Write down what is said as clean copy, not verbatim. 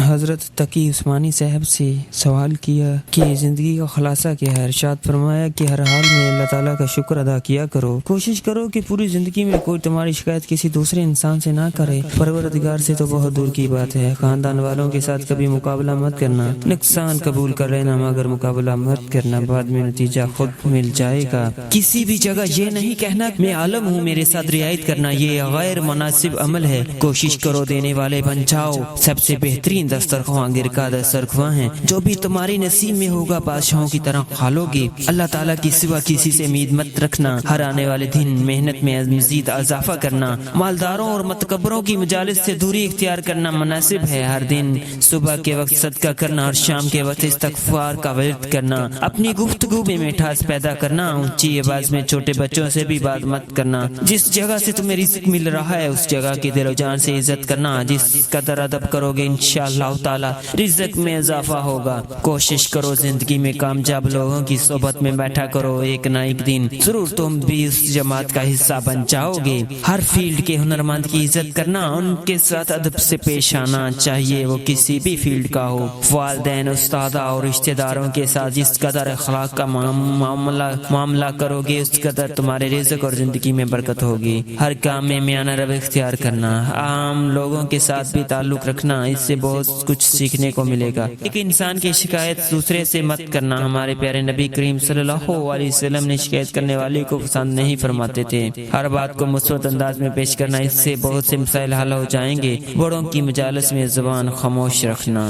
حضرت تقی عثمانی صاحب سے سوال کیا کہ زندگی کا خلاصہ کیا ہے۔ ارشاد فرمایا کہ ہر حال میں اللہ تعالیٰ کا شکر ادا کیا کرو، کوشش کرو کہ پوری زندگی میں کوئی تمہاری شکایت کسی دوسرے انسان سے نہ کرے، پروردگار سے تو بہت دور کی بات ہے۔ خاندان والوں کے ساتھ کبھی مقابلہ مت کرنا، نقصان قبول کر لینا مگر مقابلہ مت کرنا، بعد میں نتیجہ خود مل جائے گا۔ کسی بھی جگہ یہ نہیں کہنا میں عالم ہوں میرے ساتھ رعایت کرنا، یہ غیر مناسب عمل ہے۔ کوشش کرو دینے والے بن جاؤ، سب سے بہترین دسترخواں گرکا دسترخواں ہیں، جو بھی تمہاری نصیب میں ہوگا بادشاہوں کی طرح کھالو گے۔ اللہ تعالیٰ کی سوا کسی سے امید مت رکھنا، ہر آنے والے دن محنت میں مزید اضافہ کرنا، مالداروں اور متکبروں کی مجالس سے دوری اختیار کرنا مناسب ہے۔ ہر دن صبح کے وقت صدقہ کرنا اور شام کے وقت استغفار کا ورد کرنا، اپنی گفتگو میں مٹھاس پیدا کرنا، اونچی آواز میں چھوٹے بچوں سے بھی بات مت کرنا، جس جگہ سے تمہیں رزق مل رہا ہے اس جگہ کی دل و جان سے عزت کرنا، جس قدر ادب کرو گے انشاءاللہ تعالی رزق میں اضافہ ہوگا۔ کوشش کرو زندگی میں کامیاب لوگوں کی صحبت میں بیٹھا کرو، ایک نہ ایک دن ضرور تم بھی اس جماعت کا حصہ بن جاؤ گے۔ ہر فیلڈ کے ہنرمند کی عزت کرنا، ان کے ساتھ ادب سے پیش آنا چاہیے، وہ کسی بھی فیلڈ کا ہو۔ والدین، استاد اور رشتہ داروں کے ساتھ جس قدر اخلاق کا معاملہ کرو گے اس قدر تمہارے رزق اور زندگی میں برکت ہوگی۔ ہر کام میں میانہ روی اختیار کرنا، عام لوگوں کے ساتھ بھی تعلق رکھنا، اس سے بہت کچھ سیکھنے کو ملے گا۔ ایک انسان کی شکایت دوسرے سے مت کرنا، ہمارے پیارے نبی کریم صلی اللہ علیہ وسلم نے شکایت کرنے والے کو پسند نہیں فرماتے تھے۔ ہر بات کو مثبت انداز میں پیش کرنا، اس سے بہت سے مسائل حل ہو جائیں گے۔ بڑوں کی مجالس میں زبان خاموش رکھنا۔